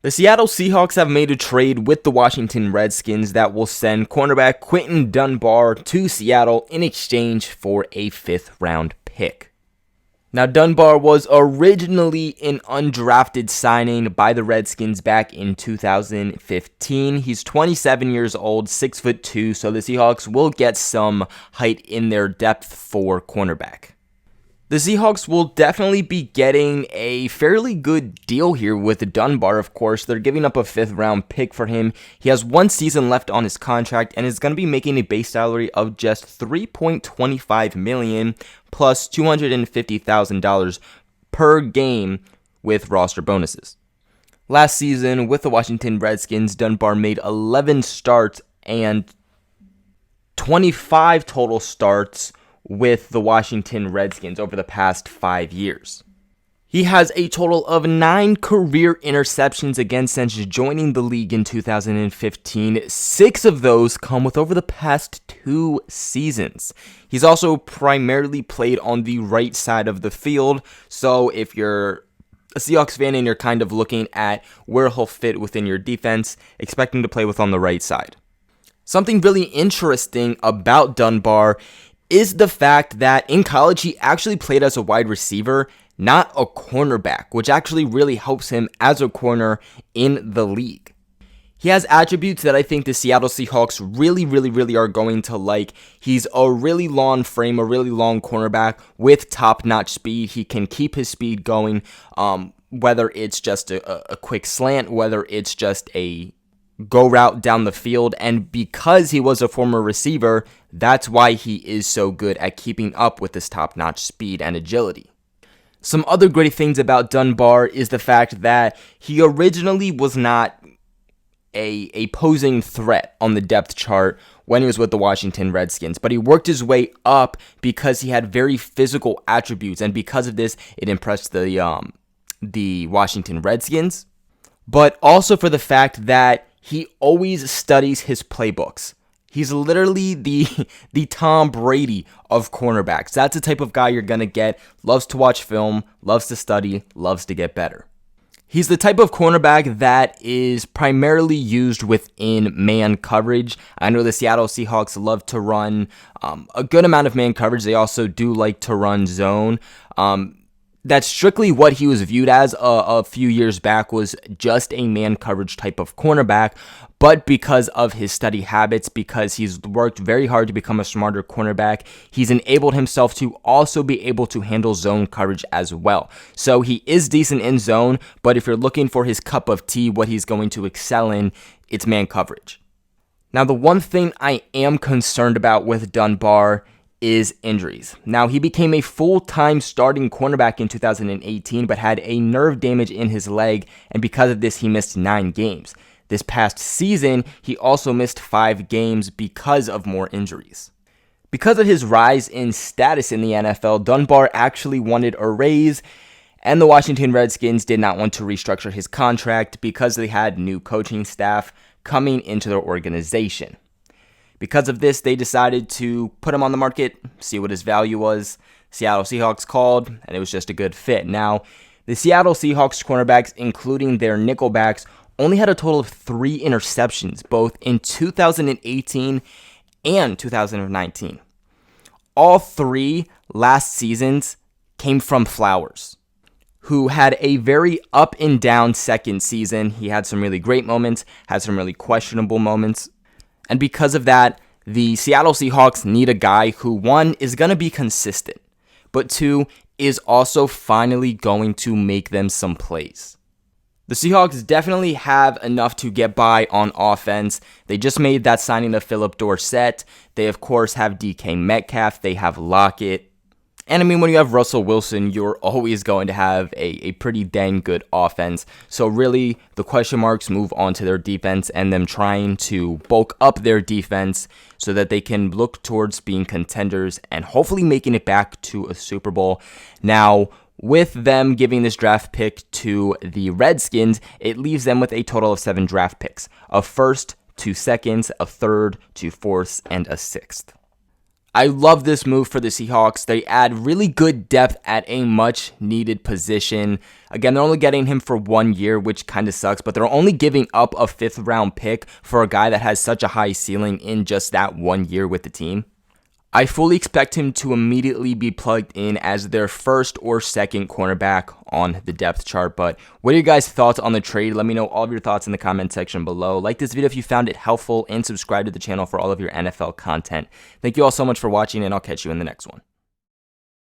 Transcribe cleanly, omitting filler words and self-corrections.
The Seattle Seahawks have made a trade with the Washington Redskins that will send cornerback Quinton Dunbar to Seattle in exchange for a 5th-round pick. Now, Dunbar was originally an undrafted signing by the Redskins back in 2015. He's 27 years old, 6'2", so the Seahawks will get some height in their depth for cornerback. The Seahawks will definitely be getting a fairly good deal here with Dunbar, of course. They're giving up a 5th-round pick for him. He has 1 season left on his contract and is going to be making a base salary of just $3.25 million plus $250,000 per game with roster bonuses. Last season with the Washington Redskins, Dunbar made 11 starts and 25 total starts with the Washington Redskins over the past 5 years. He has a total of 9 career interceptions again since joining the league in 2015. 6 of those come with over the past 2 seasons. He's also primarily played on the right side of the field, so if you're a Seahawks fan and you're kind of looking at where he'll fit within your defense, expect him to play with on the right side. Something really interesting about Dunbar is the fact that in college he actually played as a wide receiver, not a cornerback, which actually really helps him as a corner in the league. He has attributes that I think the Seattle Seahawks really are going to like. He's a really long frame, a really long cornerback with top-notch speed. He can keep his speed going, whether it's just a quick slant, whether it's just a go route down the field, and because he was a former receiver, that's why he is so good at keeping up with this top-notch speed and agility. Some other great things about Dunbar is the fact that he originally was not a posing threat on the depth chart when he was with the Washington Redskins, but he worked his way up because he had very physical attributes, and because of this, it impressed the Washington Redskins, but also for the fact that he always studies his playbooks. He's literally the Tom Brady of cornerbacks. That's the type of guy you're going to get. Loves to watch film, loves to study, loves to get better. He's the type of cornerback that is primarily used within man coverage. I know the Seattle Seahawks love to run a good amount of man coverage. They also do like to run zone. That's strictly what he was viewed as a few years back, was just a man coverage type of cornerback. But because of his study habits, because he's worked very hard to become a smarter cornerback, he's enabled himself to also be able to handle zone coverage as well. So he is decent in zone, but if you're looking for his cup of tea, what he's going to excel in, it's man coverage. Now, the one thing I am concerned about with Dunbar is injuries. Now, he became a full-time starting cornerback in 2018, but had a nerve damage in his leg, and because of this, he missed 9 games. This past season, he also missed 5 games because of more injuries. Because of his rise in status in the NFL, Dunbar actually wanted a raise, and the Washington Redskins did not want to restructure his contract because they had new coaching staff coming into their organization. Because of this, they decided to put him on the market, see what his value was. Seattle Seahawks called, and it was just a good fit. Now, the Seattle Seahawks cornerbacks, including their nickelbacks, only had a total of 3 interceptions, both in 2018 and 2019. All 3 last seasons came from Flowers, who had a very up and down second season. He had some really great moments, had some really questionable moments. And because of that, the Seattle Seahawks need a guy who, 1, is going to be consistent, but 2, is also finally going to make them some plays. The Seahawks definitely have enough to get by on offense. They just made that signing of Philip Dorsett. They, of course, have DK Metcalf. They have Lockett. And I mean, when you have Russell Wilson, you're always going to have a pretty dang good offense. So really, the question marks move on to their defense and them trying to bulk up their defense so that they can look towards being contenders and hopefully making it back to a Super Bowl. Now, with them giving this draft pick to the Redskins, it leaves them with a total of 7 draft picks. A first, 2 seconds, a third, 2 fourths, and a 6th. I love this move for the Seahawks. They add really good depth at a much needed position. Again, they're only getting him for 1 year, which kind of sucks, but they're only giving up a 5th round pick for a guy that has such a high ceiling in just that 1 year with the team. I fully expect him to immediately be plugged in as their first or second cornerback on the depth chart. But what are your guys' thoughts on the trade? Let me know all of your thoughts in the comment section below. Like this video if you found it helpful, and subscribe to the channel for all of your NFL content. Thank you all so much for watching, and I'll catch you in the next one.